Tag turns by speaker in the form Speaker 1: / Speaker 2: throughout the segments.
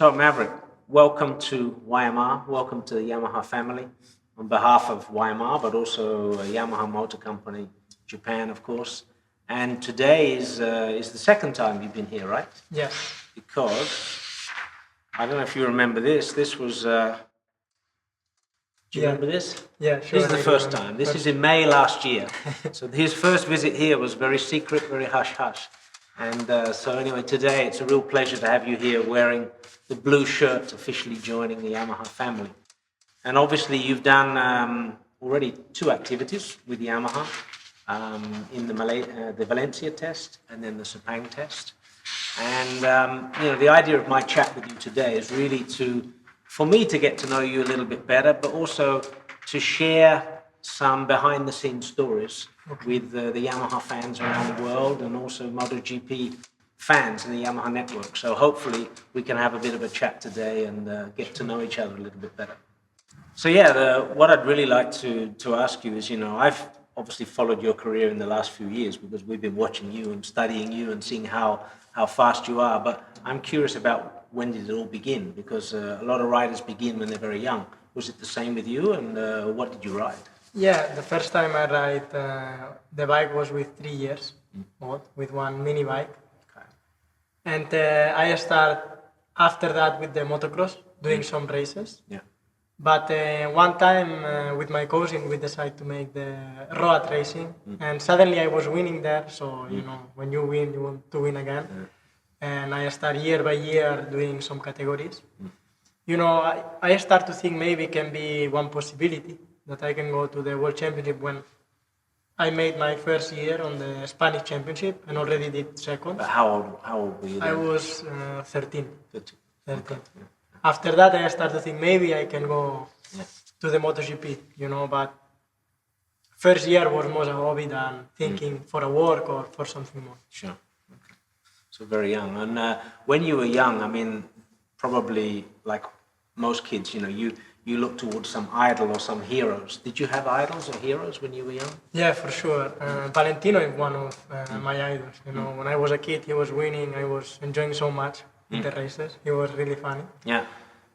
Speaker 1: So, Maverick, welcome to Yamaha. Welcome to the Yamaha family. On behalf of Yamaha, but also Yamaha Motor Company, Japan, of course. And today is the second time you've been here, right?
Speaker 2: Yes.
Speaker 1: Because I don't know if you remember this. This was. Do you remember this?
Speaker 2: Yeah, sure.
Speaker 1: This is the first time. This is in May last year. So his first visit here was very secret, very hush-hush. And so anyway, today it's a real pleasure to have you here wearing the blue shirt, officially joining the Yamaha family. And obviously you've done already 2 activities with Yamaha in the Valencia test and then the Sepang test. And the idea of my chat with you today is really for me to get to know you a little bit better, but also to share some behind-the-scenes stories with the Yamaha fans around the world and also MotoGP fans in the Yamaha network. So hopefully we can have a bit of a chat today and get to know each other a little bit better. So what I'd really like to ask you is, I've obviously followed your career in the last few years because we've been watching you and studying you and seeing how fast you are. But I'm curious about when did it all begin? Because a lot of riders begin when they're very young. Was it the same with you? And what did you ride?
Speaker 2: Yeah, the first time I ride the bike was with 3 years old, with one mini bike.
Speaker 1: Okay.
Speaker 2: And I start after that with the motocross, doing some races.
Speaker 1: Yeah.
Speaker 2: But one time with my cousin, we decided to make the road racing. And suddenly I was winning there. So, when you win, you want to win again. And I start year by year doing some categories. I start to think maybe it can be one possibility that I can go to the World Championship when I made my first year on the Spanish Championship and already did second.
Speaker 1: But how old were you then?
Speaker 2: I was 13.
Speaker 1: 13.
Speaker 2: 13.
Speaker 1: Okay. Yeah.
Speaker 2: After that, I started to think maybe I can go to the MotoGP, but first year was more a hobby than thinking for a work or for something more.
Speaker 1: Sure. Okay. So very young. And when you were young, I mean, probably like most kids, you look towards some idol or some heroes. Did you have idols or heroes when you were young?
Speaker 2: Yeah, for sure. Valentino is one of my idols. When I was a kid, he was winning. I was enjoying so much in the races. He was really funny.
Speaker 1: Yeah.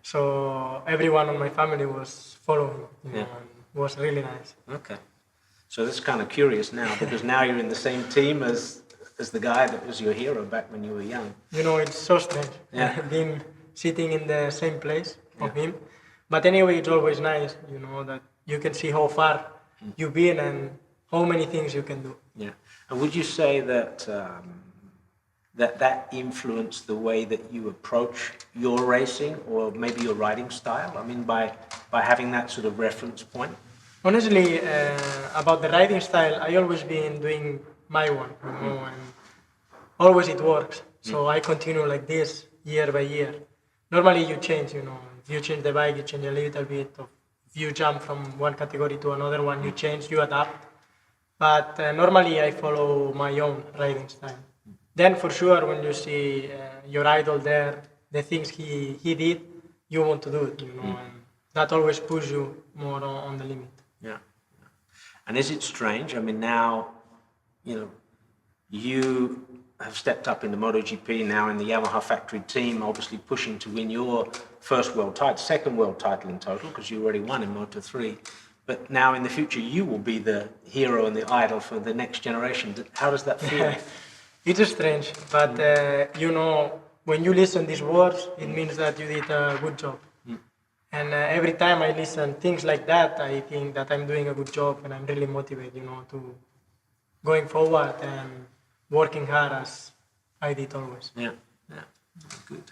Speaker 2: So everyone in my family was following him. And it was really nice.
Speaker 1: Okay. So that's kind of curious now because now you're in the same team as the guy that was your hero back when you were young.
Speaker 2: It's so strange being sitting in the same place of him. But anyway, it's always nice, that you can see how far you've been and how many things you can do. Yeah.
Speaker 1: And would you say that that influenced the way that you approach your racing or maybe your riding style? I mean, by having that sort of reference point?
Speaker 2: Honestly, about the riding style, I always been doing my one, and always it works. So I continue like this year by year. Normally you change, if you change the bike, you change a little bit. If you jump from one category to another one, you change, you adapt. But normally I follow my own riding style. Then for sure, when you see your idol there, the things he did, you want to do it, and that always pushes you more on the limit.
Speaker 1: Yeah. And is it strange? I mean, now, you have stepped up in the MotoGP, now in the Yamaha factory team, obviously pushing to win your first world title, second world title in total, because you already won in Moto3. But now in the future, you will be the hero and the idol for the next generation. How does that feel?
Speaker 2: It's strange, but when you listen these words, it means that you did a good job. And every time I listen things like that, I think that I'm doing a good job and I'm really motivated, to going forward and working hard as I did always.
Speaker 1: Yeah, good.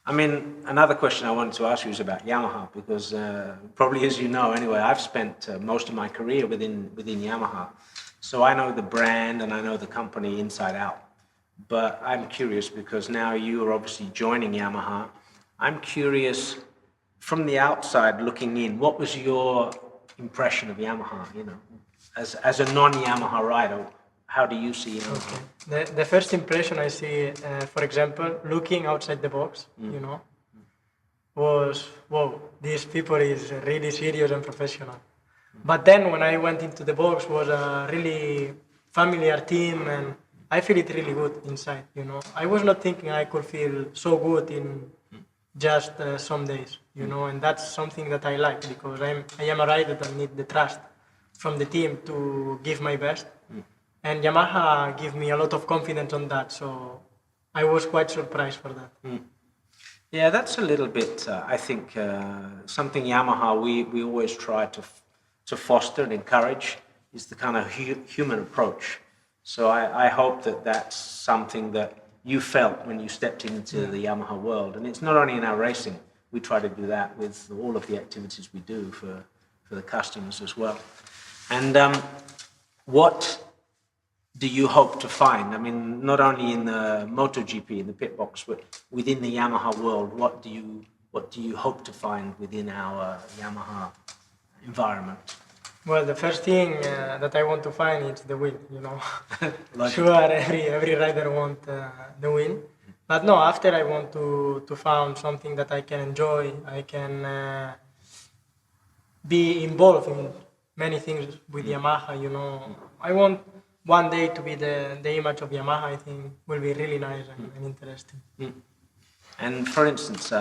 Speaker 1: I mean, another question I wanted to ask you is about Yamaha, because probably as you know, anyway, I've spent most of my career within Yamaha. So I know the brand and I know the company inside out. But I'm curious because now you are obviously joining Yamaha. I'm curious, from the outside looking in, what was your impression of Yamaha, as a non-Yamaha rider? How do you see Yamaha?
Speaker 2: Okay. The first impression I see, for example, looking outside the box, was, whoa, these people is really serious and professional. But then when I went into the box, was a really familiar team, and I feel it really good inside. I was not thinking I could feel so good in just some days, you know, and that's something that I like because I am a rider that need the trust from the team to give my best, and Yamaha give me a lot of confidence on that, so I was quite surprised for that.
Speaker 1: Yeah, that's a little bit, I think, something Yamaha we always try to foster and encourage is the kind of human approach. So I hope that that's something that you felt when you stepped into the Yamaha world. And it's not only in our racing, we try to do that with all of the activities we do for the customers as well. And what do you hope to find? I mean, not only in the MotoGP, in the pit box, but within the Yamaha world, what do you hope to find within our Yamaha environment?
Speaker 2: Well, the first thing that I want to find is the win, you know.
Speaker 1: Logical.
Speaker 2: Sure, every rider want the win, but no. After I want to find something that I can enjoy. I can be involved in many things with Yamaha. You know, I want one day to be the image of Yamaha. I think will be really nice and interesting.
Speaker 1: And for instance,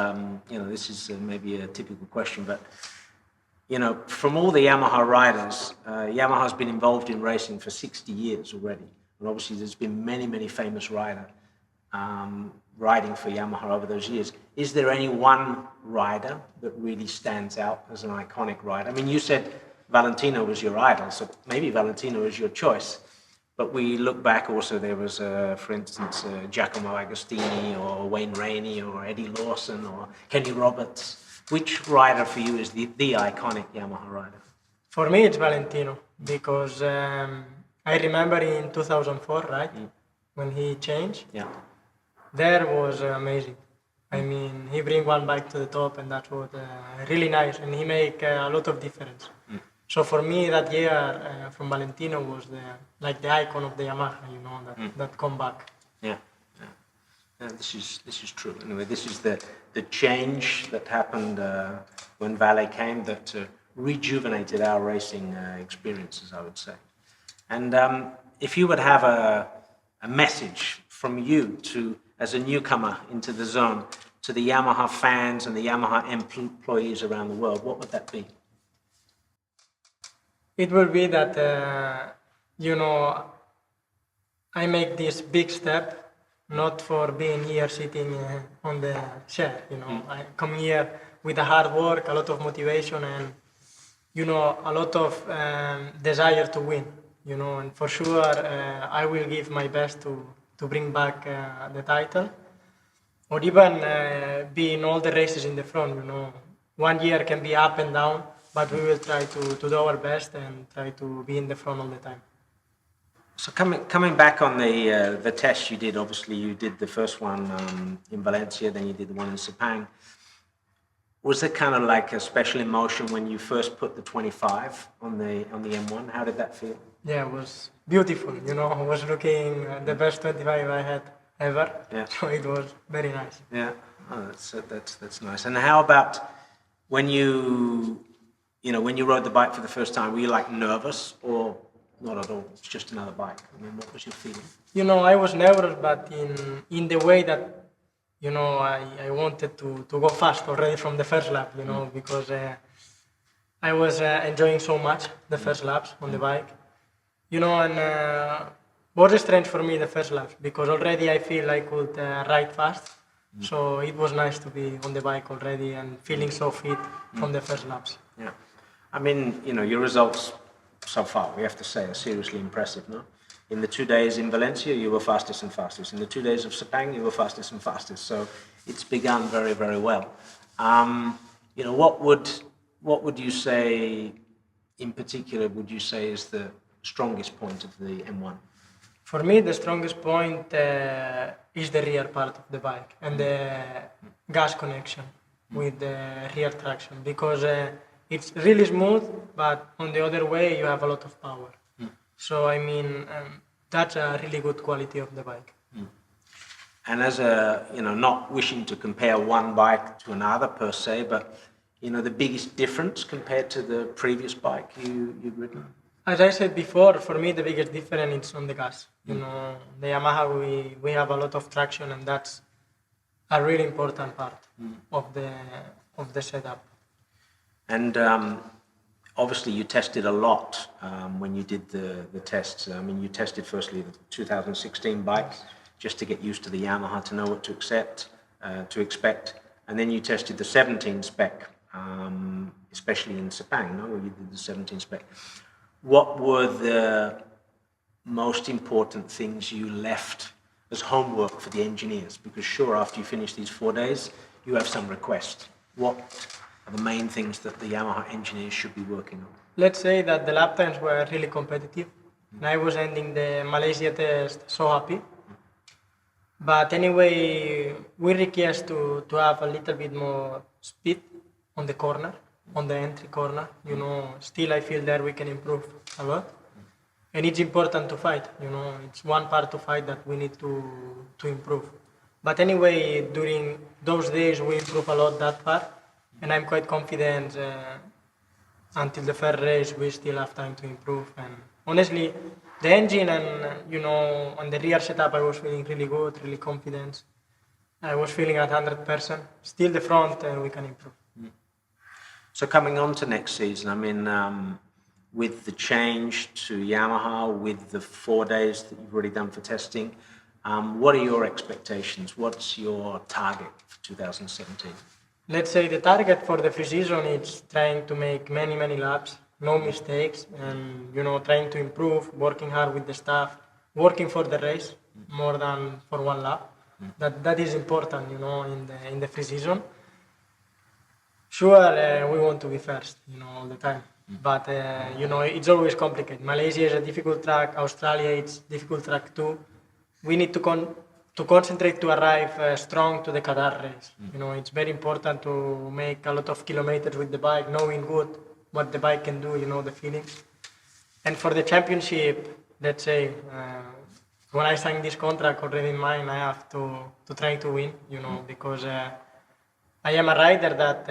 Speaker 1: you know, this is maybe a typical question, but you know, from all the Yamaha riders, Yamaha's been involved in racing for 60 years already. And obviously there's been many famous riders riding for Yamaha over those years. Is there any one rider that really stands out as an iconic rider? I mean, you said Valentino was your idol, so maybe Valentino is your choice. But we look back also, there was, for instance, Giacomo Agostini or Wayne Rainey or Eddie Lawson or Kenny Roberts. Which rider for you is the iconic Yamaha rider?
Speaker 2: For me, it's Valentino because I remember in 2004, right, when he changed.
Speaker 1: Yeah.
Speaker 2: There was amazing. I mean, he bring one bike to the top, and that was really nice, and he make a lot of difference. So for me, that year from Valentino was the icon of the Yamaha, you know, that comeback.
Speaker 1: Yeah. This is true. Anyway, this is the change that happened when Valle came that rejuvenated our racing experiences, I would say. And if you would have a message from you as a newcomer into the zone to the Yamaha fans and the Yamaha employees around the world, what would that be?
Speaker 2: It will be that, you know, I make this big step not for being here sitting on the chair, you know. I come here with a hard work, a lot of motivation, and, you know, a lot of desire to win, you know. And for sure, I will give my best to bring back the title, or even be in all the races in the front, you know. One year can be up and down, but we will try to do our best and try to be in the front all the time.
Speaker 1: So coming back on the test you did, obviously you did the first one in Valencia, then you did the one in Sepang. Was it kind of like a special emotion when you first put the 25 on the M1? How did that feel?
Speaker 2: Yeah, it was beautiful. You know, I was looking at the best 25 I had ever.
Speaker 1: Yeah.
Speaker 2: So it was very nice.
Speaker 1: Yeah, oh, that's nice. And how about when you rode the bike for the first time? Were you like nervous or? Not at all. It's just another bike. I mean, what was your feeling?
Speaker 2: You know, I was nervous, but in the way that, you know, I wanted to go fast already from the first lap, you know, because I was enjoying so much the first laps on the bike, you know, and was strange for me the first laps because already I feel I could ride fast, so it was nice to be on the bike already and feeling so fit from the first laps.
Speaker 1: Yeah, I mean, you know, your results so far, we have to say, are seriously impressive, no? In the 2 days in Valencia, you were fastest and fastest. In the 2 days of Sepang, you were fastest and fastest. So it's begun very, very well. You know, what would you say, in particular, would you say is the strongest point of the M1?
Speaker 2: For me, the strongest point is the rear part of the bike and the gas connection with the rear traction because it's really smooth, but on the other way, you have a lot of power. So, I mean, that's a really good quality of the bike.
Speaker 1: And as you know, not wishing to compare one bike to another per se, but, you know, the biggest difference compared to the previous bike you've ridden?
Speaker 2: As I said before, for me, the biggest difference is on the gas. You know, the Yamaha, we have a lot of traction, and that's a really important part of the setup.
Speaker 1: And obviously you tested a lot when you did the tests. I mean, you tested firstly the 2016 bike just to get used to the Yamaha, to know what to expect. And then you tested the 17 spec, especially in Sepang, no? Where you did the 17 spec. What were the most important things you left as homework for the engineers? Because sure, after you finish these 4 days, you have some requests. What are the main things that the Yamaha engineers should be working on?
Speaker 2: Let's say that the lap times were really competitive. And I was ending the Malaysia test so happy. But anyway, we request to have a little bit more speed on the corner, on the entry corner. You know, still I feel there we can improve a lot. And it's important to fight, you know, it's one part to fight that we need to improve. But anyway, during those days we improve a lot that part. And I'm quite confident until the first race we still have time to improve. And honestly, the engine and, you know, on the rear setup I was feeling really good, really confident. I was feeling at 100%. Still the front we can improve.
Speaker 1: So coming on to next season, I mean, with the change to Yamaha, with the 4 days that you've already done for testing, what are your expectations? What's your target for 2017?
Speaker 2: Let's say the target for the pre-season is trying to make many laps, no mistakes, and, you know, trying to improve, working hard with the staff, working for the race more than for one lap. That is important, you know, in the pre-season. Sure, we want to be first, you know, all the time. But, you know, it's always complicated. Malaysia is a difficult track. Australia, it's difficult track too. We need to concentrate to arrive strong to the Qatar race. You know, it's very important to make a lot of kilometers with the bike, knowing good what the bike can do, you know, the feelings. And for the championship, let's say, when I signed this contract already in mind, I have to try to win, you know, because I am a rider that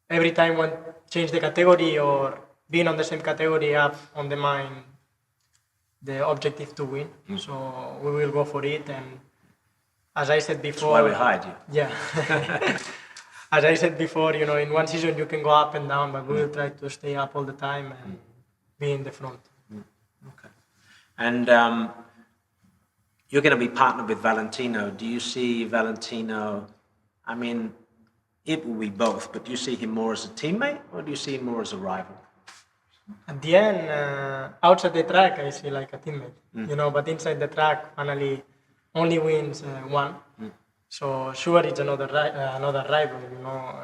Speaker 2: every time when change the category or being on the same category, I have on the mind the objective to win. So we will go for it. And as I said before,
Speaker 1: that's why we hired you.
Speaker 2: Yeah. As I said before, you know, in one season you can go up and down, but we will try to stay up all the time and be in the front.
Speaker 1: Okay. And you're going to be partnered with Valentino. Do you see Valentino, I mean, it will be both, but do you see him more as a teammate or do you see him more as a rival?
Speaker 2: At the end, outside the track, I see like a teammate, you know, but inside the track, finally, only wins one. So sure, it's another rival, you know.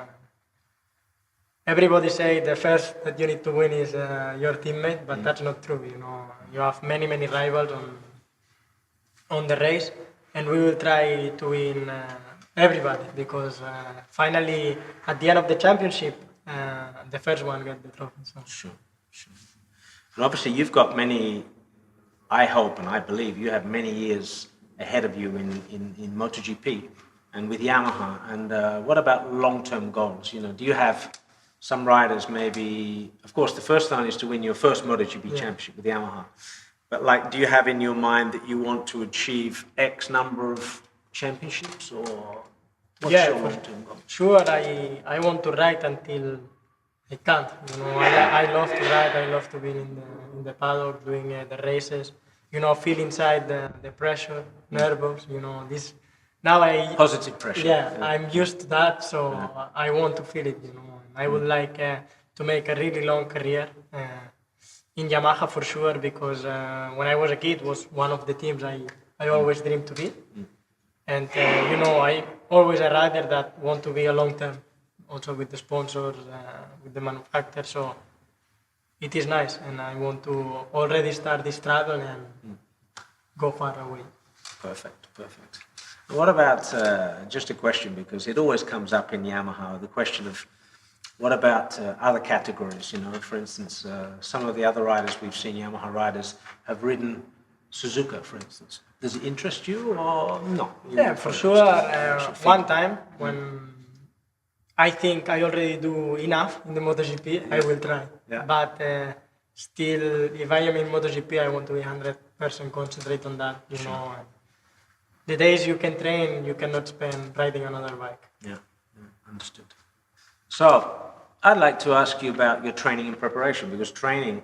Speaker 2: Everybody say the first that you need to win is your teammate, but that's not true, you know. You have many rivals on the race, and we will try to win everybody, because finally, at the end of the championship, the first one gets the trophy. So.
Speaker 1: Sure. And obviously you've got many, I hope and I believe, you have many years ahead of you in MotoGP and with Yamaha. And what about long-term goals? You know, do you have some riders maybe, of course the first one is to win your first MotoGP championship with Yamaha, but like, do you have in your mind that you want to achieve X number of championships, or what's your long-term goal?
Speaker 2: Sure, I want to ride until I can't. You know, I love to ride. I love to be in the paddock doing the races. You know, feel inside the pressure, nervous. You know, this now
Speaker 1: positive pressure.
Speaker 2: Yeah, I'm used to that, so I want to feel it. You know, I would like to make a really long career in Yamaha for sure, because when I was a kid, was one of the teams I always dreamed to be. And, you know, I always a rider that want to be a long term, also with the sponsors, with the manufacturer. So it is nice, and I want to already start this travel and go far away.
Speaker 1: Perfect. What about, just a question, because it always comes up in Yamaha, the question of what about other categories? You know, for instance, some of the other riders we've seen, Yamaha riders, have ridden Suzuka, for instance. Does it interest you or no?
Speaker 2: Yeah, for sure. One time when I think I already do enough in the MotoGP, I will try. Yeah. But still, if I am in MotoGP, I want to be 100% concentrate on that, you know. the days you can train, you cannot spend riding another bike.
Speaker 1: Yeah, understood. So, I'd like to ask you about your training and preparation, because training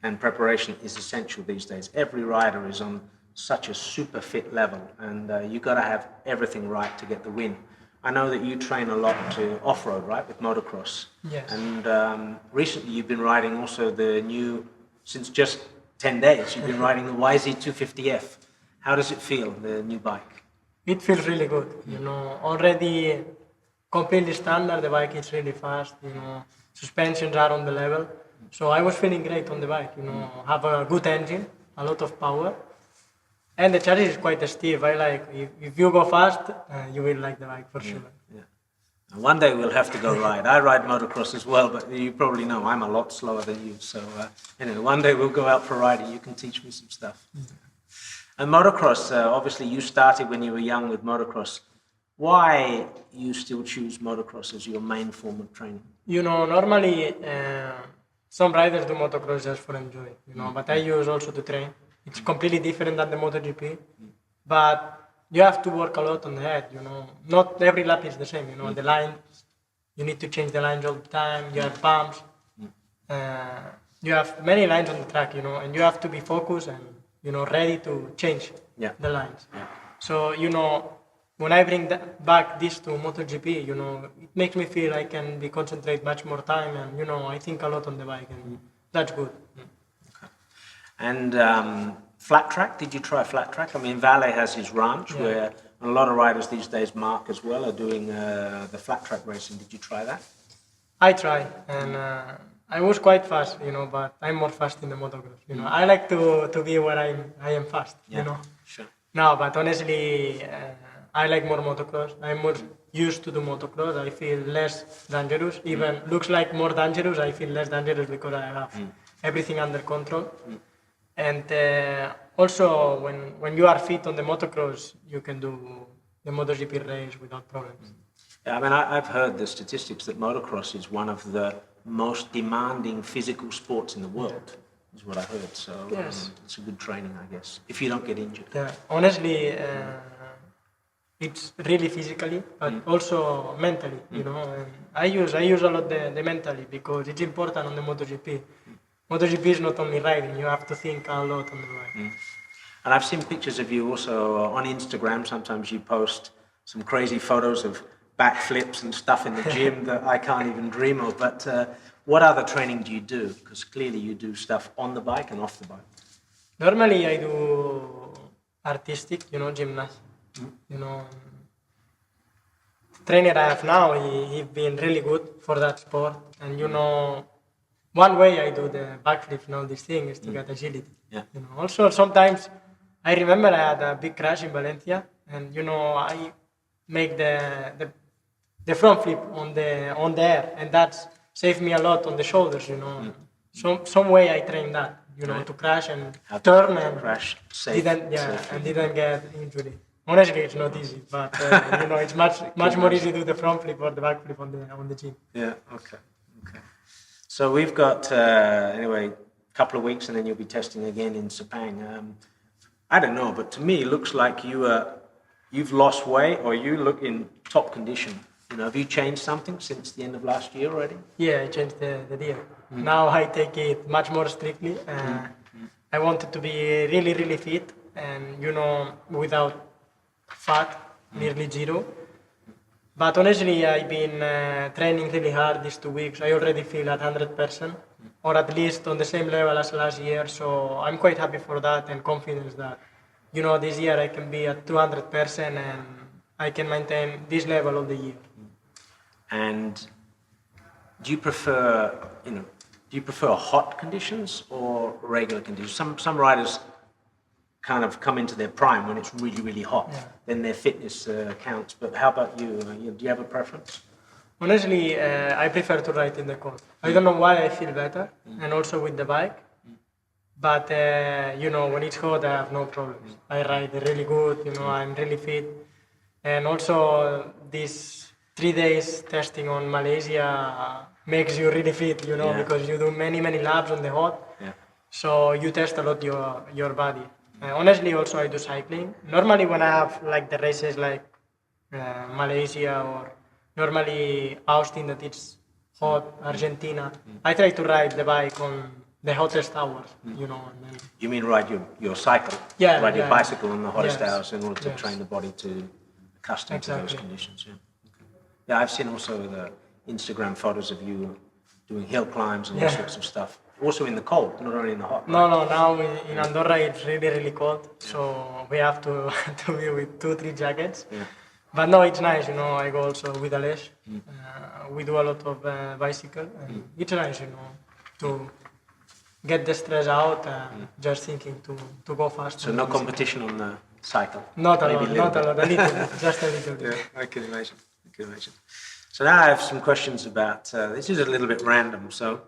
Speaker 1: and preparation is essential these days. Every rider is on such a super fit level, and you got to have everything right to get the win. I know that you train a lot to off-road, right, with motocross.
Speaker 2: Yes.
Speaker 1: And recently you've been riding also the new, since just 10 days, you've been riding the YZ250F. How does it feel, the new bike?
Speaker 2: It feels really good. You know, already completely standard. The bike is really fast. You know, suspensions are on the level. So I was feeling great on the bike. You know, have a good engine, a lot of power, and the chassis is quite stiff. I like if you go fast, you will like the bike for sure.
Speaker 1: Yeah. And one day we'll have to go ride. I ride motocross as well, but you probably know I'm a lot slower than you. So anyway, one day we'll go out for riding. You can teach me some stuff. And motocross, obviously you started when you were young with motocross. Why you still choose motocross as your main form of training?
Speaker 2: You know, normally some riders do motocross just for enjoy. You know, but I use also to train. It's completely different than the MotoGP, but you have to work a lot on the head. You know, not every lap is the same. You know, the lines, you need to change the lines all the time. You have bumps. You have many lines on the track. You know, and you have to be focused and ready to change the lines.
Speaker 1: Yeah.
Speaker 2: So, when I bring back this to MotoGP, it makes me feel I can be concentrate much more time and, I think a lot on the bike and that's good.
Speaker 1: Okay. And flat track, did you try flat track? I mean, Valle has his ranch where a lot of riders these days, Mark as well, are doing the flat track racing. Did you try that?
Speaker 2: I tried and I was quite fast, but I'm more fast in the motocross. I like to be where I am fast,
Speaker 1: Sure.
Speaker 2: No, but honestly, I like more motocross. I'm more used to do motocross. I feel less dangerous. Even looks like more dangerous. I feel less dangerous because I have everything under control. And also, when you are fit on the motocross, you can do the MotoGP race without problems.
Speaker 1: Yeah, I mean, I've heard the statistics that motocross is one of the most demanding physical sports in the world, is what I heard. So
Speaker 2: yes.
Speaker 1: It's a good training, I guess, if you don't get injured.
Speaker 2: Yeah, honestly, it's really physically, but also mentally, And I use a lot the mentally because it's important on the MotoGP. MotoGP is not only riding, you have to think a lot on the ride.
Speaker 1: And I've seen pictures of you also on Instagram. Sometimes you post some crazy photos of backflips and stuff in the gym that I can't even dream of. But what other training do you do? Because clearly you do stuff on the bike and off the bike.
Speaker 2: Normally I do artistic, gymnast. Trainer I have now, he's been really good for that sport. And one way I do the backflip and all these things is to get agility.
Speaker 1: Yeah.
Speaker 2: Also sometimes I remember I had a big crash in Valencia, and I make the front flip on the air, and that's saved me a lot on the shoulders. Some way I trained that, to crash and turn and
Speaker 1: crash safe.
Speaker 2: didn't get injury. Honestly, it's not easy, but it's much more easy to do the front flip or the back flip on the gym.
Speaker 1: Yeah. Okay. So we've got anyway a couple of weeks, and then you'll be testing again in Sepang. I don't know, but to me, it looks like you've lost weight, or you look in top condition. Have you changed something since the end of last year already?
Speaker 2: Yeah, I changed the deal. Now I take it much more strictly. I wanted to be really, really fit, and without fat, nearly zero. But honestly, I've been training really hard these 2 weeks. I already feel at 100%, or at least on the same level as last year. So I'm quite happy for that and confident that, this year I can be at 200% and I can maintain this level of the year.
Speaker 1: And do you prefer hot conditions or regular conditions? Some riders kind of come into their prime when it's really, really hot. Yeah. Then their fitness counts. But how about you? Do you have a preference?
Speaker 2: Honestly, I prefer to ride in the cold. I don't know why I feel better, and also with the bike. But, when it's hot, I have no problems. I ride really good, I'm really fit. And also, these 3 days testing on Malaysia makes you really fit, because you do many, many laps on the hot. Yeah. So you test a lot your body. Honestly, also I do cycling. Normally, when I have like the races like Malaysia or normally Austin that it's hot, Argentina, I try to ride the bike on the hottest hours, you know. And then,
Speaker 1: You mean ride your cycle?
Speaker 2: Yeah,
Speaker 1: Ride your
Speaker 2: yeah,
Speaker 1: bicycle on the hottest
Speaker 2: yes,
Speaker 1: hours in order to
Speaker 2: yes.
Speaker 1: train the body to accustom to those
Speaker 2: Exactly.
Speaker 1: conditions. Yeah. Okay. Yeah, I've seen also the Instagram photos of you doing hill climbs and all
Speaker 2: Yeah.
Speaker 1: sorts of stuff. Also in the cold, not only in the hot.
Speaker 2: No,
Speaker 1: Right?
Speaker 2: no, now in Andorra it's really, really cold, so we have to, to be with 2-3 jackets.
Speaker 1: Yeah.
Speaker 2: But no, it's nice, you know, I go also with Alesh. We do a lot of bicycle, and it's nice, you know, to get the stress out, just thinking to go fast.
Speaker 1: So no competition on the cycle?
Speaker 2: Not a
Speaker 1: Maybe
Speaker 2: lot,
Speaker 1: little
Speaker 2: not a
Speaker 1: bit.
Speaker 2: lot, a little bit, just a little bit.
Speaker 1: Yeah, I can imagine. I can imagine. So now I have some questions about, this is a little bit random, so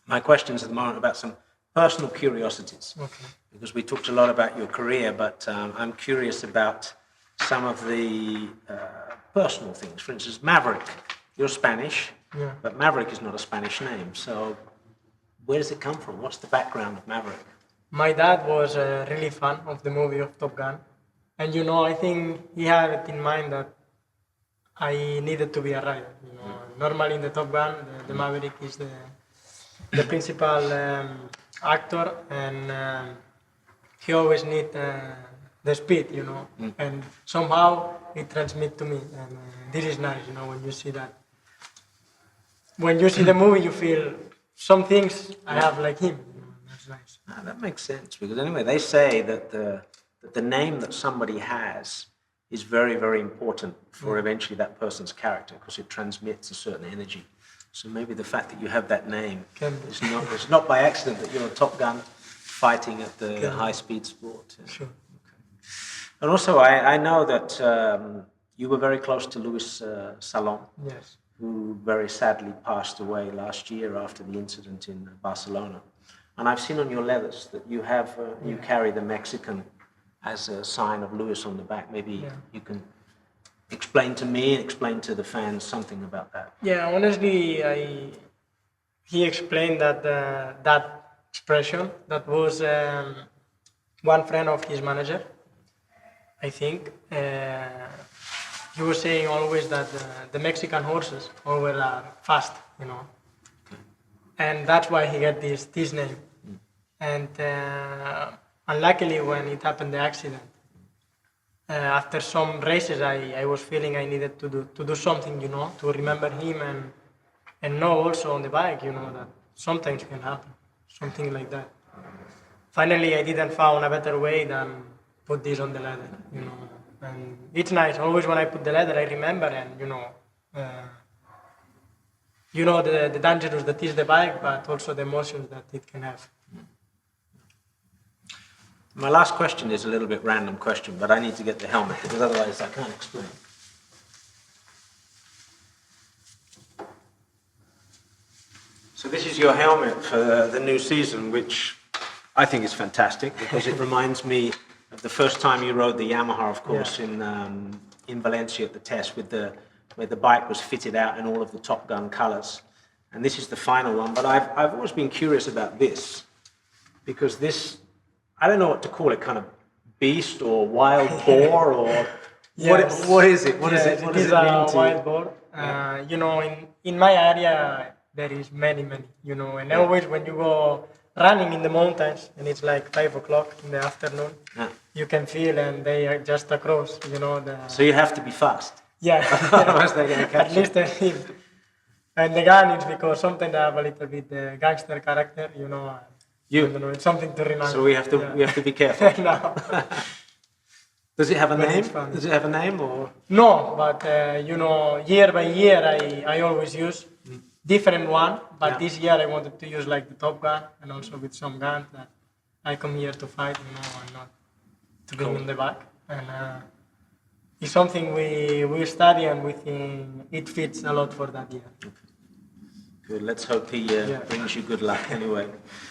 Speaker 1: my questions at the moment are about some personal curiosities.
Speaker 2: Okay.
Speaker 1: Because we talked a lot about your career, but I'm curious about some of the personal things. For instance, Maverick, you're Spanish,
Speaker 2: Yeah.
Speaker 1: but Maverick is not a Spanish name, so where does it come from? What's the background of Maverick?
Speaker 2: My dad was really fan of the movie of Top Gun, and you know, I think he had it in mind that I needed to be a rider. You know, normally in the Top Gun, the Maverick is the principal actor, and he always need the speed, you know, and somehow it transmits to me, and this is nice, you know, when you see that. When you see the movie, you feel some things I have like him. You know, that's nice.
Speaker 1: Ah, that makes sense, because anyway, they say that the name that somebody has is very, very important for eventually that person's character, because it transmits a certain energy. So maybe the fact that you have that name
Speaker 2: Can be.
Speaker 1: it's not by accident that you're a Top Gun fighting at the
Speaker 2: Can be.
Speaker 1: high-speed sport. Yeah.
Speaker 2: Sure.
Speaker 1: And also, I know that you were very close to Luis Salom,
Speaker 2: Yes.
Speaker 1: who very sadly passed away last year after the incident in Barcelona. And I've seen on your leathers that you have you carry the Mexican as a sign of Luis on the back. Maybe you can explain to me and explain to the fans something about that.
Speaker 2: Yeah, honestly, he explained that that expression that was one friend of his manager, I think. He was saying always that the Mexican horses always are fast, you know, and that's why he got this name. And unluckily, when it happened, the accident, after some races, I was feeling I needed to do something, you know, to remember him and know also on the bike, you know, that sometimes can happen, something like that. Finally, I didn't found a better way than put this on the leather, you know. And it's nice. Always when I put the leather, I remember, and you know the dangers that is the bike, but also the emotions that it can have.
Speaker 1: My last question is a little bit random question, but I need to get the helmet because otherwise I can't explain. So this is your helmet for the new season, which I think is fantastic because it reminds me of the first time you rode the Yamaha, of course, in Valencia at the test where the bike was fitted out in all of the Top Gun colors. And this is the final one, but I've always been curious about this because this, I don't know what to call it, kind of beast or wild boar or
Speaker 2: Yes.
Speaker 1: what is it? What does it
Speaker 2: It
Speaker 1: mean
Speaker 2: is
Speaker 1: to
Speaker 2: a
Speaker 1: you?
Speaker 2: wild boar. You know, in my area there is many, you know, and always when you go running in the mountains and it's like 5 o'clock in the afternoon, you can feel and they are just across, you know.
Speaker 1: So you have to be fast.
Speaker 2: Yeah,
Speaker 1: Otherwise they're going to catch
Speaker 2: at least I feel. And the gun is because sometimes I have a little bit the gangster character, you know. I don't know, it's something to remind.
Speaker 1: So we have to be careful.
Speaker 2: No.
Speaker 1: Does it have a
Speaker 2: But
Speaker 1: name?
Speaker 2: it's fun.
Speaker 1: Does it have a name or?
Speaker 2: No, but you know, year by year I always use different one. But this year I wanted to use like the Top Gun and also with some guns that I come here to fight, you know, and not to be in the back. And it's something we study and we think it fits a lot for that year.
Speaker 1: Good. Let's hope he brings you good luck anyway.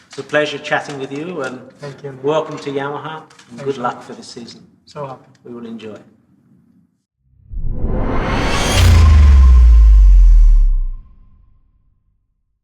Speaker 1: It's a pleasure chatting with you and
Speaker 2: Thank you.
Speaker 1: welcome to Yamaha and good luck for this season.
Speaker 2: So happy.
Speaker 1: We will enjoy.